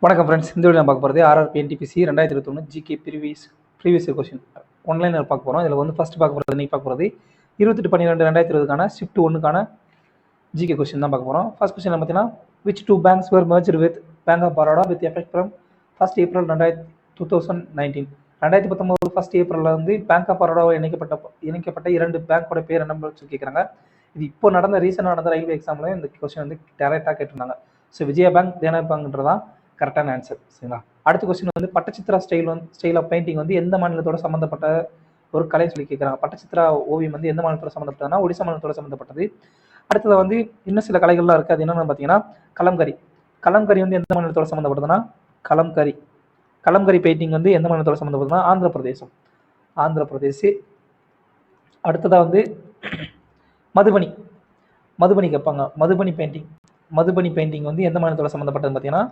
வணக்கம் ஃப்ரெண்ட்ஸ். இந்த வீடியோ பார்க்க போகிறது RRB NTPC 2021 GK previous question ஒன்லைனில் பார்க்க போகிறோம். இதில் வந்து ஃபஸ்ட் பார்க்க போகிறது நீங்கள் பார்க்க போகிறது 28/12/2020 ஷிஃப்ட் 1க்கான ஜிகே கொஸ்டின் தான் பார்க்க போகிறோம். ஃபர்ஸ்ட் கொஸ்டின் பார்த்தீங்கன்னா which two banks were merged with Bank of Baroda with effect from 1st April 2019. 2019 1st Aprilல வந்து பேங்க் ஆஃப் பரோடாவை இணைக்கப்பட்ட இரண்டு பேங்க்கோட பேர் என்ன கேட்குறாங்க. இது இப்போ நடந்த ரீசெண்டாக நடந்த ரயில்வே எக்ஸாமில் இந்த கொஸ்டின் வந்து டேரெக்டாக கேட்டிருந்தாங்க. ஸோ விஜயா பேங்க் தேனா பேங்க்ன்றதான் கரெக்டான ஆன்சர். சரிங்களா. அடுத்த கொஸ்டின் வந்து பட்டச்சித்ரா ஸ்டைல் ஆஃப் பெயிண்டிங் வந்து எந்த மாநிலத்தோட சம்மந்தப்பட்ட ஒரு கலைன்னு சொல்லி கேட்குறாங்க. பட்டச்சித்ரா ஓவியம் வந்து எந்த மாநிலத்தோட சம்மந்தப்பட்டதுன்னா ஒடிசா மாநிலத்தோட சம்மந்தப்பட்டது. அடுத்தது வந்து இன்னும் சில கலைகள்லாம் இருக்குது. அது என்னென்னு பார்த்தீங்கன்னா கலம்கரி வந்து எந்த மாநிலத்தோட சம்மந்தப்பட்டதுன்னா கலம்கரி பெயிண்டிங் வந்து எந்த மாநிலத்தோட சம்மந்தப்பட்டதுன்னா ஆந்திர பிரதேஷ். அடுத்ததாக வந்து மதுபனி கேட்பாங்க. மதுபனி பெயிண்டிங் வந்து எந்த மாநிலத்தோட சம்மந்தப்பட்டதுன்னு பார்த்தீங்கன்னா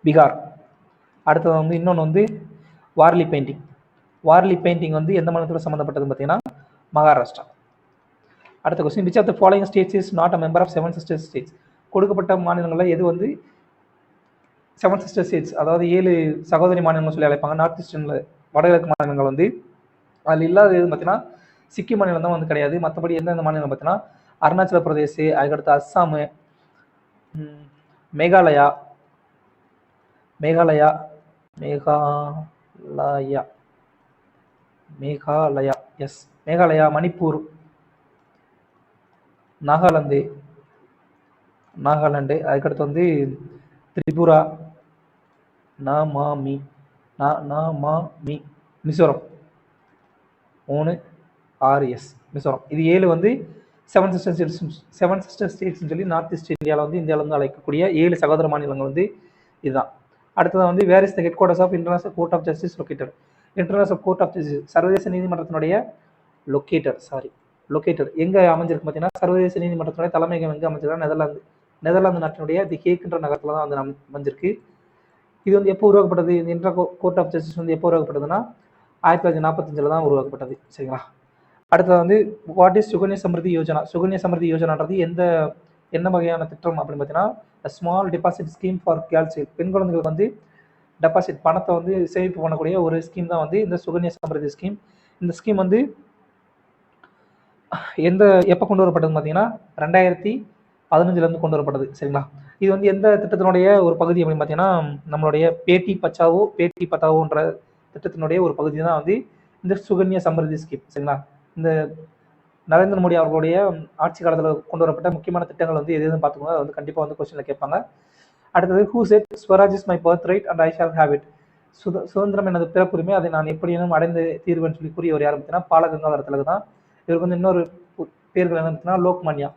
பீகார். அடுத்தது வந்து இன்னொன்று வந்து வார்லி பெயிண்டிங் வந்து எந்த மாநிலத்தோட சம்மந்தப்பட்டதுன்னு பார்த்தீங்கன்னா மகாராஷ்டிரா. அடுத்த question which of the following states is not a member of 7 sister states. கொடுக்கப்பட்ட மாநிலங்களில் எது வந்து 7 சிஸ்டர் ஸ்டேட்ஸ், அதாவது 7 சகோதரி மாநிலங்கள் சொல்லி அழைப்பாங்க. நார்த் ஈஸ்டர்னில் வடகிழக்கு மாநிலங்கள் வந்து அதில் இல்லாத எதுன்னு பார்த்தீங்கன்னா சிக்கிம் மாநிலம் தான் வந்து கிடையாது. மற்றபடி எந்தெந்த மாநிலம் பார்த்தீங்கன்னா அருணாச்சல பிரதேஷ், அதுக்கடுத்து அஸ்ஸாமு, மேகாலயா, மணிப்பூர், நாகாலாந்து, அதுக்கடுத்து வந்து திரிபுரா, மிசோரம். 3 மிசோரம். இது 7 வந்து 7 சிஸ்டர் ஸ்டேட்ஸ்னு சொல்லி நார்த் ஈஸ்ட் இந்தியாவில் வந்து இந்தியாவில் வந்து அழைக்கக்கூடிய 7 சகோதர மாநிலங்கள் வந்து இதுதான். அடுத்தது வந்து where is the headquarters of international court of justice located. International court of justice சர்வதேச நீதிமன்றத்தினுடைய லொக்கேட்டர் எங்கே அமைஞ்சிருக்கு பார்த்தீங்கன்னா சர்வதேச நீதிமன்றத்தினுடைய தலைமையகம் எங்கே அமைஞ்சிருக்கா நெதர்லாந்து நாட்டினுடைய தி ஹேக்ன்ற நகரத்தில் தான் வந்து அமைஞ்சிருக்கு. இது வந்து எப்போ உருவாக்கப்பட்டது? இந்த இன்டர் கோர்ட் ஆஃப் ஜஸ்டிஸ் வந்து எப்போ உருவாக்கப்பட்டதுன்னா 1945 தான் உருவாக்கப்பட்டது. சரிங்களா. அடுத்தது வந்து வாட் இஸ் சுகன்யா சம்ருதி யோஜனான்றது என்ன வகையான திட்டம் அப்படின்னு பார்த்தீங்கன்னா small deposit scheme for girls. பெண் குழந்தைகளுக்கு வந்து டெபாசிட் பணத்தை வந்து சேமிப்பு பண்ணக்கூடிய ஒரு ஸ்கீம் தான் வந்து இந்த சுகன்யா சம்ருதி ஸ்கீம். இந்த ஸ்கீம் வந்து எப்போ கொண்டு வரப்பட்டதுன்னு பார்த்தீங்கன்னா 2015 கொண்டு வரப்பட்டது. சரிங்களா. இது வந்து எந்த திட்டத்தினுடைய ஒரு பகுதி அப்படின்னு பார்த்தீங்கன்னா நம்மளுடைய பேட்டி பச்சாவோன்ற திட்டத்தினுடைய ஒரு பகுதி தான் வந்து இந்த சுகன்யா சம்ருதி ஸ்கீம். சரிங்களா. இந்த நரேந்திர மோடி அவர்களுடைய ஆட்சி காலத்தில் கொண்டு வரப்பட்ட முக்கியமான திட்டங்கள் வந்து எதுன்னு பார்த்துக்கோங்க. அது வந்து கண்டிப்பாக வந்து கொஸ்டினில் கேட்பாங்க. அடுத்தது who set Swaraj is my birth right and I shall have it. சுதந்திரம் எனது பிறப்புரிமை, அதை நான் எப்படியும் அடைந்து தீர்வேன்னு சொல்லி கூறியவர் யார் பார்த்தீங்கன்னா பாலகங்காதர திலகர் தான். இவருக்கு வந்து இன்னொரு பேர்கள் என்ன பார்த்தீங்கன்னா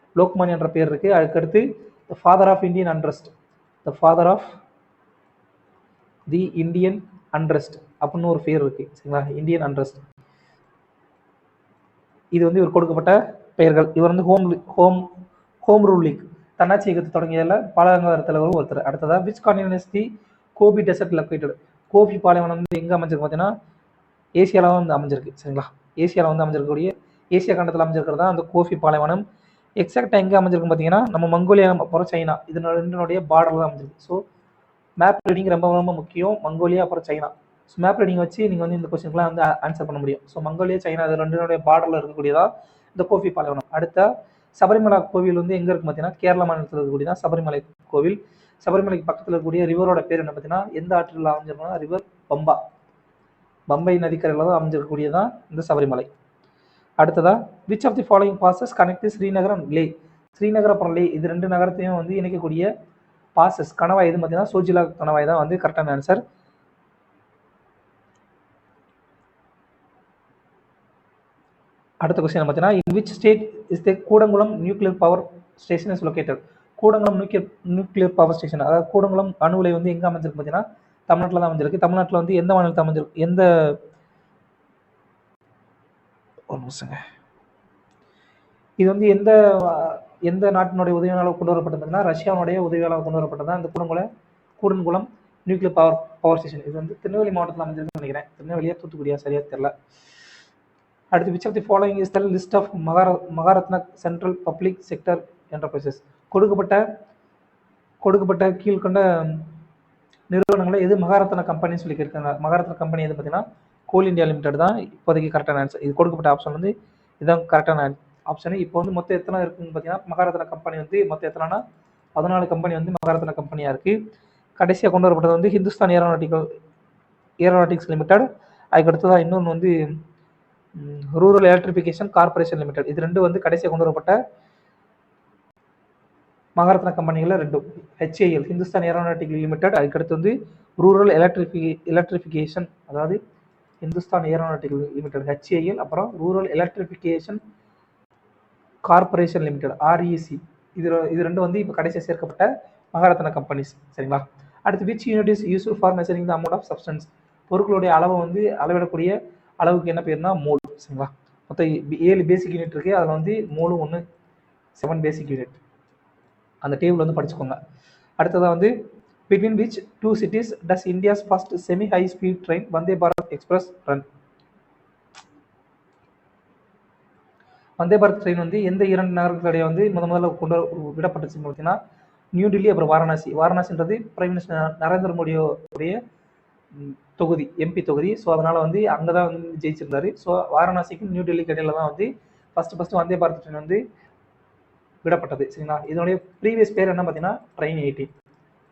லோக்மான்யான்ற பேர் இருக்கு. அதுக்கடுத்து the father of Indian untrust அப்படின்னு ஒரு பேர் இருக்கு. சரிங்களா. இந்தியன் அண்ட்ரஸ்ட் இது வந்து இவர் கொடுக்கப்பட்ட பெயர்கள். இவர் வந்து ஹோம் ரூல் லீக் தன்னாட்சி இயக்கத்தை தொடங்கியதில் பாலகங்காதர திலகர் ஒருத்தர். அடுத்ததா which continent is the Gobi desert located. Gobi பாலைவனம் வந்து எங்கே அமைஞ்சிருக்கு பார்த்தீங்கன்னா ஏசியாவில் வந்து அமைஞ்சிருக்கு. சரிங்களா. ஏசியாவில் வந்து அமைஞ்சிருக்கக்கூடிய ஏசியா கண்டத்தில் அமைஞ்சிருக்கிறதா அந்த கோபி பாலைவனம். எக்ஸாக்டாக எங்கே அமைஞ்சிருக்கு பார்த்தீங்கன்னா நம்ம மங்கோலியா அப்புறம் சைனா இது ரெண்டுனுடைய பார்டரில் தான் அமைஞ்சிருக்கு. ஸோ மேப் ரீடிங் ரொம்ப ரொம்ப முக்கியம். மங்கோலியா அப்புறம் சைனா. ஸோ மேப் ரீடிங் வச்சு நீங்கள் வந்து இந்த கொஸ்டின்லாம் வந்து ஆன்சர் பண்ண முடியும். ஸோ மங்கோலியா சைனா இது ரெண்டுனுடைய பார்டரில் இருக்கக்கூடியதா இந்த கோபி பாலைவனம். அடுத்த சபரிமலை கோவில் வந்து எங்கே இருக்கு பார்த்தீங்கன்னா கேரளா மாநிலத்தில் இருக்கக்கூடியதான் சபரிமலை கோவில். சபரிமலைக்கு பக்கத்தில் இருக்கக்கூடிய ரிவரோட பேர் என்ன பார்த்தீங்கன்னா எந்த ஆற்றில் அமைஞ்சிருக்கோம்னா ரிவர் பம்பை நதிக்கரையில் தான் அமைஞ்சிருக்கக்கூடியதான் இந்த சபரிமலை. அடுத்ததா which of the following passes connect Srinagar and Leh. Srinagar அப்புறம் லே இது ரெண்டு நகரத்தையும் வந்து இணைக்கக்கூடிய பாசஸ் கணவாய் எதுன்னு பார்த்தீங்கன்னா சோஜிலா கணவாய் தான் வந்து கரெக்டான ஆன்சர். அடுத்த கொஸ்டின் பார்த்தீங்கன்னா in which state is the Kudankulam nuclear power station is located. Kudankulam nuclear power station, அதாவது கூடங்குளம் அணு உலை வந்து எங்கே அமைஞ்சிருக்கு பார்த்தீங்கன்னா தமிழ்நாட்டில் தான் அமைஞ்சிருக்கு. தமிழ்நாட்டில் வந்து எந்த மாநிலத்தில் அமைஞ்சிருக்கு இது வந்து எந்த நாட்டினுடைய உதவியாளர் கொண்டு வரப்பட்டதுன்னா ரஷ்யாவுடைய உதவியாளர் கொண்டு வரப்பட்டது இந்த கூடன்குளம் நியூக்ளியர் பவர் ஸ்டேஷன். இது வந்து திருநெல்வேலி மாவட்டத்தில் அமைஞ்சிருக்குன்னு நினைக்கிறேன். திருநெல்வேலியா தூத்துக்குடியா சரியா தெரியல. அடுத்து which of the following is the list of Maharatna central public sector enterprises. கொடுக்கப்பட்ட கீழ்கொண்ட நிறுவனங்களை எது மகாரத்னா கம்பெனின்னு சொல்லி கேட்காங்க. மகாரத்னா கம்பெனி எது பார்த்தீங்கன்னா கோல் இந்தியா லிமிடெட் தான் இப்போதைக்கு கரெக்டான ஆன்சர். இது கொடுக்கப்பட்ட ஆப்ஷன் வந்து இதுதான் கரெக்டான ஆப்ஷன். இப்போ வந்து மொத்தம் எத்தனை இருக்குன்னு பார்த்தீங்கன்னா மகாரத்னா கம்பெனி வந்து மொத்தம் எத்தனைனா 14 கம்பெனி வந்து மகாரத்னா கம்பெனியாக இருக்குது. கடைசியாக கொண்டு வரப்பட்டது வந்து ஹிந்துஸ்தான் ஏரோநாட்டிக்ஸ் லிமிடெட். அதுக்கு அடுத்ததான் இன்னொன்று வந்து ரூரல் எலக்ட்ரிஃபிகேஷன் கார்பரேஷன் லிமிடெட். இது ரெண்டும் வந்து கடைசியாக கொண்டு வரப்பட்ட மகாரத்னா கம்பெனிகளில் ரெண்டும். ஹெச்ஏஎல் ஹிந்துஸ்தான் ஏரோநாட்டிக் லிமிடெட், அதுக்கடுத்து வந்து ரூரல் எலக்ட்ரிஃபிகேஷன், அதாவது ஹிந்துஸ்தான் ஏரோநாட்டிக் லிமிடெட் ஹெச்ஏஎல், அப்புறம் rural electrification corporation limited REC. இது ரெண்டும் வந்து இப்போ கடைசியாக சேர்க்கப்பட்ட மகாரத்னா கம்பெனிஸ். சரிங்களா. அடுத்து which unit is useful for measuring the amount of substance. பொருட்களுடைய அளவை வந்து அளவிடக்கூடிய அளவுக்கு என்ன பேர்னா மோல். சரிங்களா. மொத்தம் 7 பேசிக் யூனிட் இருக்குது. அதில் வந்து மோலும் ஒன்று 7 பேசிக் யூனிட். அந்த டேபிள் வந்து படிச்சுக்கோங்க. அடுத்ததாக வந்து between which 2 cities does India's first semi high speed train Vande Bharat express run. Vande Bharat train வந்து எந்த 2 நகரங்களுடைய வந்து முதல்ல கொண்டு விடப்பட்டுச்சுன்னு பார்த்தீங்கன்னா நியூ டெல்லி அப்புறம் வாரணாசி. வாரணாசின்றது பிரைம் மினிஸ்டர் நரேந்திர மோடியோடைய தொகுதி, எம்பி தொகுதி. ஸோ அதனால் வந்து அங்கே தான் வந்து ஜெயிச்சிருந்தாரு. ஸோ வாரணாசிக்கும் நியூ டெல்லி இடையில தான் வந்து ஃபஸ்ட்டு வந்தே பாரத் ட்ரெயின் வந்து விடப்பட்டது. சரிங்களா. இதனுடைய ப்ரீவியஸ் பேர் என்ன பார்த்தீங்கன்னா ட்ரெயின்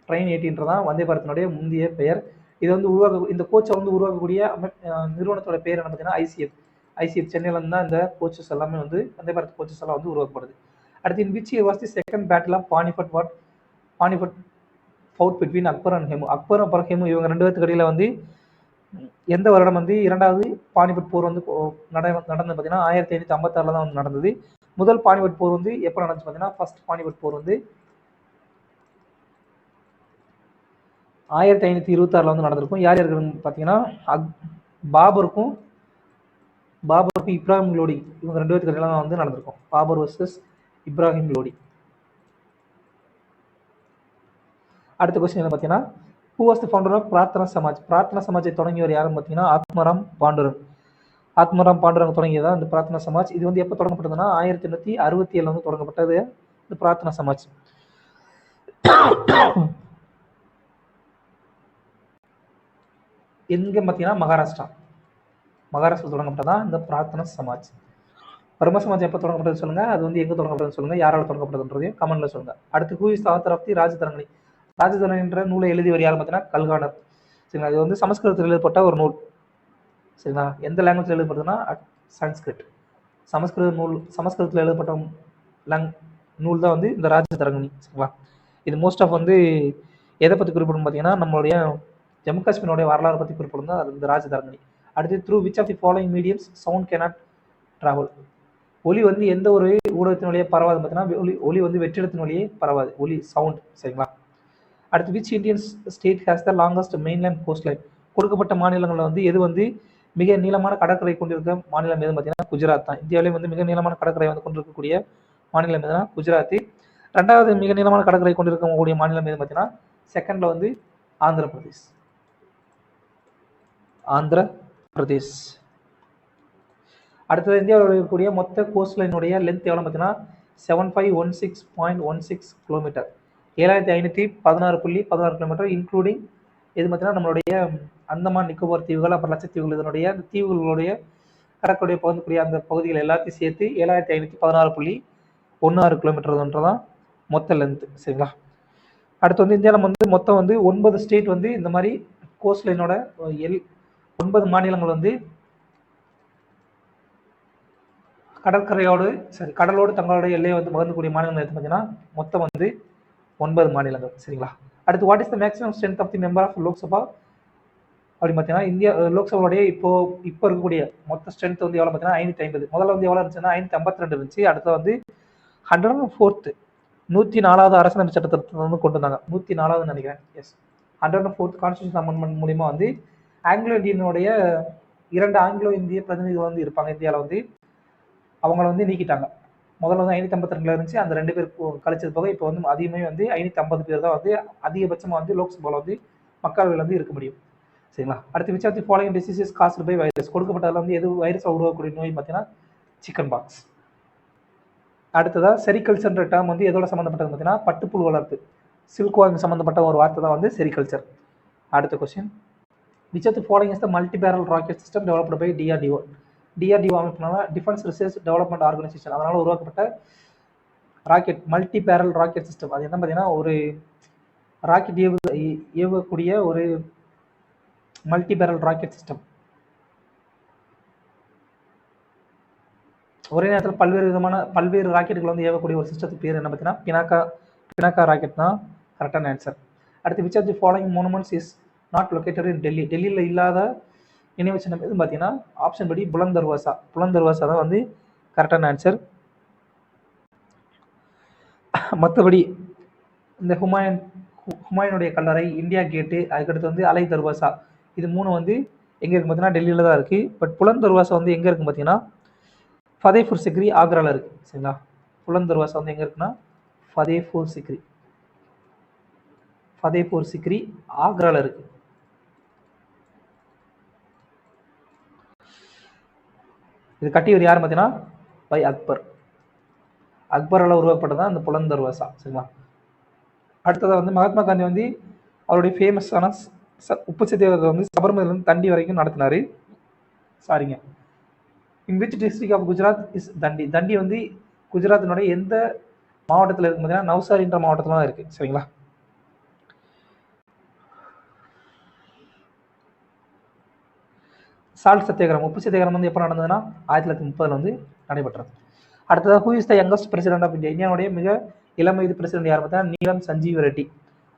18 வந்தே பாரத்தினுடைய முந்தைய பெயர். இது வந்து இந்த கோச்சை வந்து உருவாக்கக்கூடிய நிறுவனத்தோட பேர் என்ன பார்த்தீங்கன்னா ஐசிஎஃப் சென்னையிலேருந்து தான் இந்த கோச்சஸ் எல்லாமே வந்து வந்தே பாரத் கோச்சஸ் எல்லாம் வந்து உருவாக்கப்படுது. அடுத்து in which year was the second battle of Panipat fought between Akbar and Hemu. Akbar அப்புறம் ஹெமு இவங்க 2 பேருக்கு இடையில வந்து எந்த வருடம் வந்து 2வது பானிபட் போர் வந்து நடந்தது பார்த்தீங்கன்னா 1556 தான் வந்து நடந்தது. முதல் பானிபட் போர் வந்து எப்போ நடந்துச்சு பார்த்தீங்கன்னா ஃபர்ஸ்ட் பானிபட் போர் வந்து 1526 வந்து நடந்திருக்கும். யார் யாருக்குன்னு பார்த்தீங்கன்னா பாபருக்கும் இப்ராஹிம் லோடி இவங்க 2 பேருக்கு இடையில வந்து நடந்திருக்கும். பாபர் வர்சஸ் இப்ராஹிம் லோடி. அடுத்த கொஸ்டின் என்ன பார்த்தீங்கன்னா who was the founder of Prarthana Samaj. Prarthana சமாஜை தொடங்கியவர் யாருன்னு பார்த்தீங்கன்னா ஆத்மராம் பாண்டுரங் தொடங்கியதான் இந்த பிரார்த்தனா சமாஜ். இது வந்து எப்போ தொடங்கப்பட்டதுன்னா 1867 வந்து தொடங்கப்பட்டது இந்த பிரார்த்தனா சமாஜ். எங்க பார்த்தீங்கன்னா மகாராஷ்டிரா தொடங்கப்பட்டதான் இந்த பிரார்த்தனா சமாஜ். பர்ம சமாஜ் எப்போ தொடங்கப்பட்டது சொல்லுங்க, அது வந்து எங்கே தொடங்கப்பட்டதுன்னு சொல்லுங்க, யாரால் தொடங்கப்பட்டதுன்றதையும் கமெண்ட்ல சொல்லுங்க. அடுத்து who is author of the Rajatarangini. ராஜதரங்கன்ற நூலை எழுதியவர் யார் பார்த்தீங்கன்னா கல்கானர். சரிங்களா. இது வந்து சமஸ்கிருதத்தில் எழுதப்பட்ட ஒரு நூல். சரிங்களா. எந்த லாங்குவேஜில் எழுதப்பட்டதுன்னா சன்ஸ்கிரிட். சமஸ்கிருதத்தில் எழுதப்பட்ட நூல் தான் வந்து இந்த ராஜதரங்கணி. சரிங்களா. இது மோஸ்ட் ஆஃப் வந்து எதை பற்றி குறிப்பிடும் பார்த்தீங்கன்னா நம்மளுடைய ஜம்மு காஷ்மீரோடைய வரலாறு பற்றி குறிப்பிடும் தான் அது இந்த ராஜதரங்கணி. அடுத்து through which of the following mediums sound cannot travel. ஒலி வந்து எந்த ஒரு ஊடகத்தின் வழியே பரவாது பார்த்தீங்கன்னா ஒலி வந்து வெற்றிடத்தின் வழியே பரவாது, ஒலி சவுண்ட். சரிங்களா. அடுத்து which Indian state has the longest mainland cost line. கொடுக்கப்பட்ட மாநிலங்களில் வந்து எது வந்து மிக நீளமான கடற்கரை கொண்டிருக்க மாநிலம் எதுன்னு பார்த்தீங்கன்னா குஜராத் தான். இந்தியாவிலே வந்து மிக நீளமான கடற்கரை வந்து கொண்டிருக்கக்கூடிய மாநிலம் எதுனா குஜராத். 2வது மிக நீளமான கடற்கரை கொண்டிருக்கக்கூடிய மாநிலம் எதுன்னு பார்த்தீங்கன்னா செகண்ட்ல வந்து ஆந்திர பிரதேஷ். அடுத்தது இந்தியாவில் இருக்கக்கூடிய மொத்த கோஸ்ட் லைனுடைய லென்த் எவ்வளோ பார்த்தீங்கன்னா 7516.16 கிலோமீட்டர், 7516.16 கிலோமீட்டர், இன்க்ளூடிங் எது பார்த்தீங்கன்னா நம்மளுடைய அந்தமான் நிக்கோபார் தீவுகள் அப்புறம் லட்சத்தீவுகள் இதனுடைய அந்த தீவுகளுடைய கடற்கரையை பகுதிக்கூடிய அந்த பகுதிகள் எல்லாத்தையும் சேர்த்து 7516.16 கிலோமீட்டர்ன்றதான் மொத்த லென்த். சரிங்களா. அடுத்து வந்து இந்தியாவில் வந்து மொத்தம் வந்து 9 ஸ்டேட் வந்து இந்த மாதிரி கோஸ்ட் லைனோட 9 மாநிலங்கள் வந்து கடலோடு தங்களுடைய எல்லையை வந்து பகிர்ந்தக்கூடிய மாநிலங்கள் எடுத்து பார்த்தீங்கன்னா மொத்தம் வந்து 9 மாநிலங்கள். சரிங்களா. அடுத்து what is the maximum strength of the member of Lok Sabha அப்படின்னு பார்த்தீங்கன்னா இந்தியா லோக்சபாவுடைய இப்போ இருக்கக்கூடிய மொத்த ஸ்ட்ரென்த் வந்து எவ்வளோ பார்த்தீங்கன்னா 550. முதல்ல வந்து எவ்வளோ இருந்துச்சுன்னா 552 இருந்துச்சு. அடுத்து வந்து 104th 104வது அரசியலமைப்பு சட்டத்தை வந்து கொண்டு வந்தாங்க. 104வது நினைக்கிறேன். எஸ், 104th கான்ஸ்டியூஷன் அமெண்ட்மெண்ட் மூலிமா வந்து ஆங்கிலோ இந்தியனுடைய 2 ஆங்கிலோ இந்திய பிரதிநிதிகள் வந்து இருப்பாங்க இந்தியாவில் வந்து அவங்கள வந்து நீக்கிட்டாங்க. முதல்ல வந்து 552 இருந்துச்சு. அந்த 2 பேர் கழிச்சது போக இப்போ வந்து அதிகமே வந்து 550 பேர் தான் வந்து அதிகபட்சமாக வந்து லோக்சபாவில் வந்து மக்களவையில் வந்து இருக்க முடியும். சரிங்களா. அடுத்து which of the following diseases caused by virus, கொடுக்கப்பட்டதில் வந்து எது வைரஸ் உருவாக்கக்கூடிய நோய் பார்த்தீங்கன்னா சிக்கன் பாக்ஸ். அடுத்ததாக செரிகல்ச்சர்ன்ற டேர்ம் வந்து எதோட சம்மந்தப்பட்டது பார்த்தீங்கன்னா பட்டுப்புழு வளர்ப்பு, சில்க்வார்ம் சம்மந்தப்பட்ட ஒரு வார்த்தை தான் வந்து செரிகல்ச்சர். அடுத்த question, which of the following is the multi barrel rocket system developed by DRDO. DRDO அமைப்புனால டிஃபென்ஸ் ரிசர்ச் டெவலப்மெண்ட் ஆர்கனைசேஷன், அதனால் உருவாக்கப்பட்ட rocket multi barrel rocket system. அது என்ன பார்த்தீங்கன்னா ஒரு ராக்கெட் ஏவக்கூடிய ஒரு மல்டி பேரல் ராக்கெட் சிஸ்டம். ஒரே நேரத்தில் பல்வேறு ராக்கெட்டுகள் வந்து ஏவக்கூடிய ஒரு சிஸ்டத்துக்கு பேர் என்ன பார்த்தீங்கன்னா பினாக்கா ராக்கெட் தான் கரெக்டான ஆன்சர். அடுத்து which of the following monuments is not located in Delhi. டெல்லியில் இல்லாத நினைவு சின்னம் எதுன்னு பார்த்தீங்கன்னா ஆப்ஷன் படி புலந்த் தர்வாசா தான் வந்து கரெக்டான ஆன்சர். மற்றபடி இந்த ஹுமாயூனுடைய கல்லறை, இந்தியா கேட்டு, அதுக்கடுத்து வந்து அலை தர்வாசா, இது மூணு வந்து எங்கே இருக்குது பார்த்தீங்கன்னா டெல்லியில் தான் இருக்குது. பட் புலந்த் தர்வாசா வந்து எங்கே இருக்குன்னு பார்த்தீங்கன்னா ஃபதேபூர் சிக்ரி ஆக்ராவில் இருக்குது. சரிங்களா. புலந்த் தர்வாசா வந்து எங்கே இருக்குன்னா ஃபதேபூர் சிக்ரி ஆக்ராவில் இருக்குது. இது கட்டியவர் யார் பார்த்தீங்கன்னா பை அக்பரால் உருவாக்கப்பட்டதான் அந்த புலந்த் தர்வாசா. சரிங்களா. அடுத்ததாக வந்து மகாத்மா காந்தி வந்து அவருடைய ஃபேமஸான உப்பு சத்தியாகிரகத்தை வந்து சபர்மதியிலிருந்து தண்டி வரைக்கும் நடத்தினார். சாரிங்க, in which district of Gujarat is Dandi. Dandi வந்து குஜராத்தினுடைய எந்த மாவட்டத்தில் இருக்கு பார்த்தீங்கன்னா நவ்சாரின்ற மாவட்டத்தில் தான் இருக்குது. சரிங்களா. சால்ட் சத்தியாகிரகம், உப்பு சத்தியாகிரகம் வந்து எப்போ நடந்ததுன்னா 1930 வந்து நடைபெற்றது. அடுத்ததாக who is the youngest president of India. இந்தியாவுடைய மிக இளம் வயது பிரசிடென்ட் யார் பார்த்தா நீலம் சஞ்சீவ் ரெட்டி.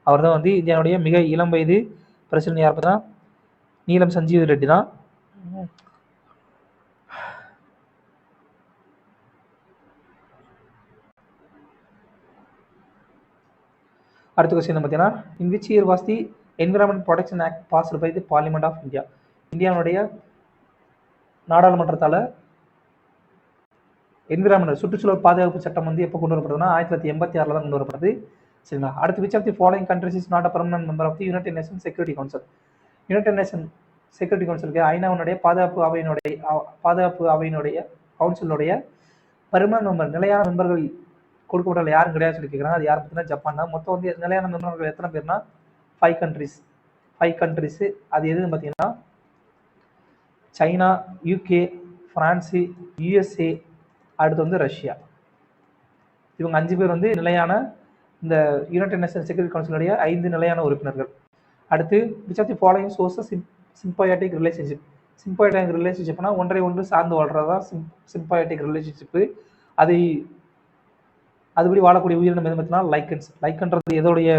அவர் தான் வந்து இந்தியாவுடைய மிக இளம் வயது பிரசிடென்ட் யார் பார்த்தா நீலம் சஞ்சீவ் ரெட்டி தான். அடுத்த கொஸ்டின் பார்த்தீங்கன்னா in which year was the environment protection act passed by the parliament of India. இந்தியாவுடைய நாடாளுமன்றத்தால் என்விரான்மெண்ட் சுற்றுச்சூழல் பாதுகாப்பு சட்டம் வந்து எப்போ கொண்டு வரப்படுதுன்னா 1986 தான் கொண்டு வரப்படுது. சரிங்களா. அடுத்து which of the following countries is not a permanent member of the United Nation Security Council. United Nation Security கவுன்சிலுக்கு ஐநாவுடைய பாதுகாப்பு அவையினுடைய கவுன்சிலுடைய பெர்மனன்ட் மெம்பர் நிலையான மெம்பர்கள் கொடுக்கப்பட்ட யாரும் கிடையாது சொல்லி கேட்குறாங்க. அது யார் பார்த்தீங்கன்னா ஜப்பான் தான். மொத்தம் வந்து நிலையான மெம்பர்கள் எத்தனை பேர்னா 5 கண்ட்ரிஸ். அது எதுன்னு பார்த்தீங்கன்னா சைனா, யூகே, ஃப்ரான்ஸு, யூஎஸ்ஏ, அடுத்து வந்து ரஷ்யா. இவங்க 5 பேர் வந்து நிலையான இந்த யுனைடெட் நேஷன் செக்யூரிட்டி கவுன்சிலுடைய 5 நிலையான உறுப்பினர்கள். அடுத்து which of the following sources symbiotic relationship. Symbiotic ரிலேஷன்ஷிப்னா ஒன்றை ஒன்று சார்ந்து வாழ்றதா சிம்பயாட்டிக் ரிலேஷன்ஷிப்பு. அதுபடி வாழக்கூடிய உயிரினம் எது பார்த்தீங்கன்னா லைக்கன்ஸ். லைக்கன்றது எதோடைய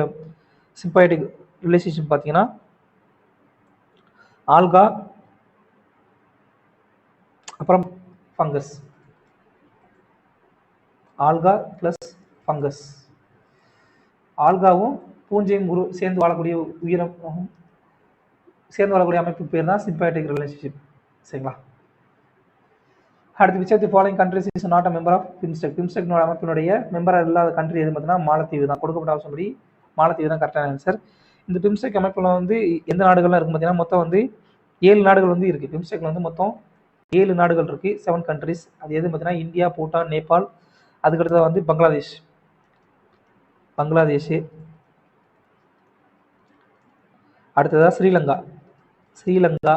சிம்பயாட்டிக் ரிலேஷன்ஷிப் பார்த்தீங்கன்னா ஆல்கா, அப்புறம் ஃபங்கஸ். Algae plus fungus. ஆல்காவும் பூஞ்சையும் சேர்ந்து வாழக்கூடிய சேர்ந்து வாழக்கூடிய அமைப்பு பேர் தான் சிம்பயாட்டிக் ரிலேஷன்ஷிப். சரிங்களா. அடுத்து which of the following countries is not a member of BIMSTEC. BIMSTEC அமைப்பினுடைய மெம்பராக இல்லாத கண்ட்ரி எது பார்த்தீங்கன்னா மாலத்தீவு தான். கொடுக்கப்பட்ட ஆப்ஷன் படி மாலத்தீவு தான் கரெக்டான ஆன்சர். இந்த பிம்ஸ்டெக் அமைப்பில் வந்து எந்த நாடுகள்லாம் இருக்குது பார்த்தீங்கன்னா மொத்தம் வந்து 7 நாடுகள் வந்து இருக்குது. பிம்ஸ்டெக்கில் வந்து மொத்தம் 7 நாடுகள் இருக்குது, 7 கண்ட்ரிஸ். அது எதுன்னு பார்த்தீங்கன்னா இந்தியா, பூட்டான், நேபாள், அதுக்கடுத்தது வந்து பங்களாதேஷ், அடுத்ததாக ஸ்ரீலங்கா,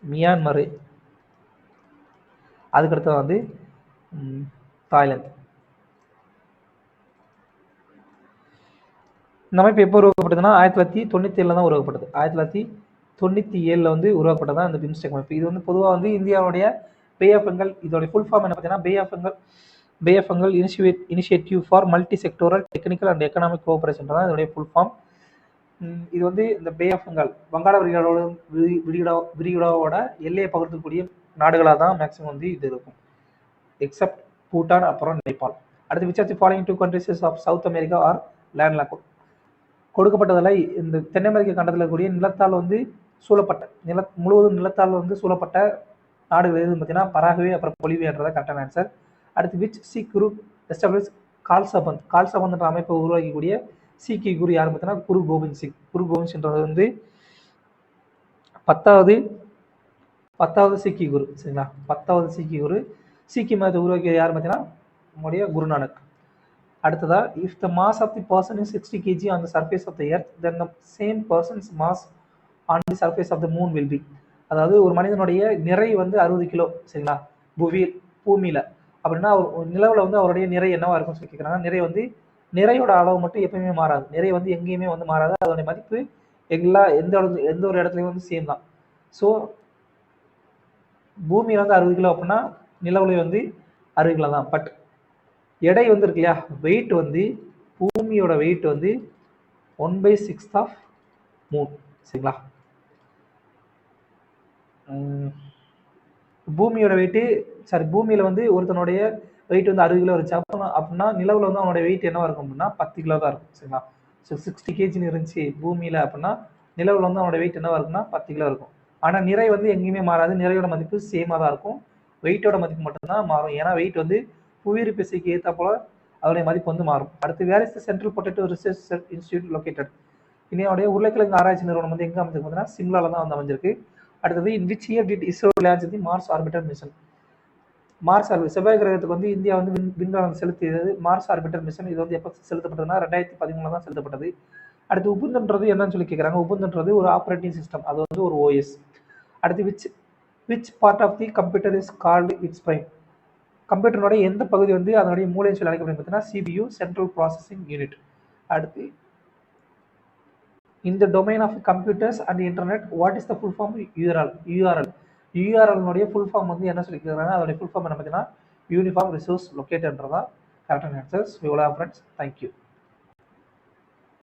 மியான்மரு, அதுக்கடுத்தது வந்து தாய்லாந்து. இந்த அமைப்பு எப்போ உருவாக்கப்பட்டதுன்னா 1997 தான் உருவாக்கப்பட்டது. 1997 வந்து உருவாக்கப்பட்டதான் இந்த பிம்ஸ்டெக் அமைப்பு. இது வந்து பொதுவாக வந்து இந்தியாவுடைய பே ஆஃப் பெங்கால், இதோடைய ஃபுல் ஃபார்ம் என்ன பார்த்தீங்கன்னா Bay of Bengal initiative for multi sectoral technical and economic cooperation தான் இதோடைய ஃபுல் ஃபார்ம். இது வந்து இந்த பே ஆஃப் பெங்கால் வங்காள விரிகுடாவோட எல்லையை பகிர்ந்தக்கூடிய நாடுகளாக தான் மேக்ஸிமம் வந்து இது இருக்கும், எக்ஸப்ட் பூட்டான் அப்புறம் நேபாள். அடுத்து which of the following 2 countries of South America are landlocked. கொடுக்கப்பட்டதில் இந்த தென் அமெரிக்க கண்டத்தில் இருக்கக்கூடிய நிலத்தால் வந்து சூழப்பட்ட முழுவதும் நிலத்தால் வந்து சூழப்பட்ட நாடுகள் எதுன்னு பார்த்தீங்கன்னா பராகுவே அப்புறம் பொலிவியான்றதை கரெக்டான ஆன்சர். அடுத்து விச் சி குரூப் எஸ்டாப்ளிஷ் கால்சபந்த் என்ற அமைப்பை உருவாக்கக்கூடிய சீக்கிய குரு யார் பார்த்தீங்கன்னா குரு கோபிந்த் சிங். குரு கோபிந்த் சிங்ன்றது வந்து 10வது சீக்கிய குரு. சரிங்களா? 10வது சீக்கிய குரு. சீக்கிய மதத்தை உருவாக்கிய யார் பார்த்தீங்கன்னா நம்முடைய குருநானக். அடுத்ததா, if the mass of the person is 60 kg on the surface of the earth, then the same person's mass on the surface of the moon will be. அதாவது ஒரு மனிதனுடைய நிறை வந்து 60 கிலோ. சரிங்களா? பூமியில அப்படின்னா நிலவுல வந்து அவருடைய நிறை என்னவா இருக்கும்னு சொல்லி கேட்குறாங்க. நிறை வந்து நிறையோட அளவு மட்டும் எப்பயுமே மாறாது. நிறை வந்து எங்கேயுமே வந்து மாறாது. அதோடைய மதிப்பு எந்த ஒரு இடத்துலையும் வந்து சேம் தான். ஸோ பூமியில வந்து 60 கிலோ அப்படின்னா நிலவுல வந்து 60 கிலோ தான். பட் எடை வந்து இருக்கு இல்லையா, வெயிட் வந்து பூமியோட வெயிட் வந்து 1/6 ஆஃப் மூன். சரிங்களா? பூமியோட வெயிட்டு பூமியில வந்து ஒருத்தனுடைய வெயிட் வந்து 60 கிலோ இருந்துச்சு அப்படின்னா நிலவுல வந்து அவனோட வெயிட் என்னவா இருக்கும் அப்படின்னா 10 கிலோ தான் இருக்கும். சரிங்களா? ஸோ 60 கேஜின்னு இருந்துச்சு பூமியில அப்படின்னா நிலவுல வந்து அவனோட வெயிட் என்னவா இருக்கும்னா 10 கிலோ இருக்கும். ஆனா நிறை வந்து எங்கேயுமே மாறாது. நிறையோட மதிப்பு சேமா தான் இருக்கும். வெயிட்டோட மதிப்பு மட்டும்தான் மாறும். ஏன்னா வெயிட் வந்து புவியீர்ப்பு விசைக்கு ஏற்ற போல அதோடைய மதிப்பு வந்து மாறும். அடுத்து, where is the central potato research institute located? இந்தியாவுடைய உருளைக்கிழங்கு ஆராய்ச்சி நிறுவனம் வந்து எங்க அமைஞ்சிருக்கு பார்த்தீங்கன்னா சிம்லால தான் வந்து அமைஞ்சிருக்கு. அடுத்தது, in which year did ISRO launch the Mars orbiter mission? Mars orbit செவ்வாய் கிரகத்துக்கு வந்து இந்தியா வந்து விண்கலம் செலுத்தியது மார்ஸ் ஆர்பிட்டர் மிஷன். இது வந்து எப்போ செலுத்தப்பட்டதுன்னா 2013 தான் செலுத்தப்பட்டது. அடுத்து, உபுண்டுன்றது என்னன்னு சொல்லி கேட்குறாங்க. உபுண்டுன்றது ஒரு ஆப்ரேட்டிங் சிஸ்டம். அது வந்து ஒரு ஓஎஸ். அடுத்து, which part of the computer is called its brain? கம்ப்யூட்டருடைய எந்த பகுதி வந்து அதனுடைய மூளைன்னு சொல்லி அழைக்கப்படுது பார்த்தீங்கன்னா சிபியு, சென்ட்ரல் ப்ராசஸிங் யூனிட். அடுத்து, in the domain of computers and internet, what is the full form? URL full form வந்து என்ன சொல்லிக்கிறாங்க? அதோடைய ஃபுல் ஃபார்ம் என்ன பார்த்தீங்கன்னா யூனிஃபார்ம் ரிசோர்ஸ் லொகேட்டர்ன்றதான் கரெக்டான ஆன்சர்ஸ். இவ்வளோ ஃப்ரெண்ட்ஸ். தேங்க்யூ.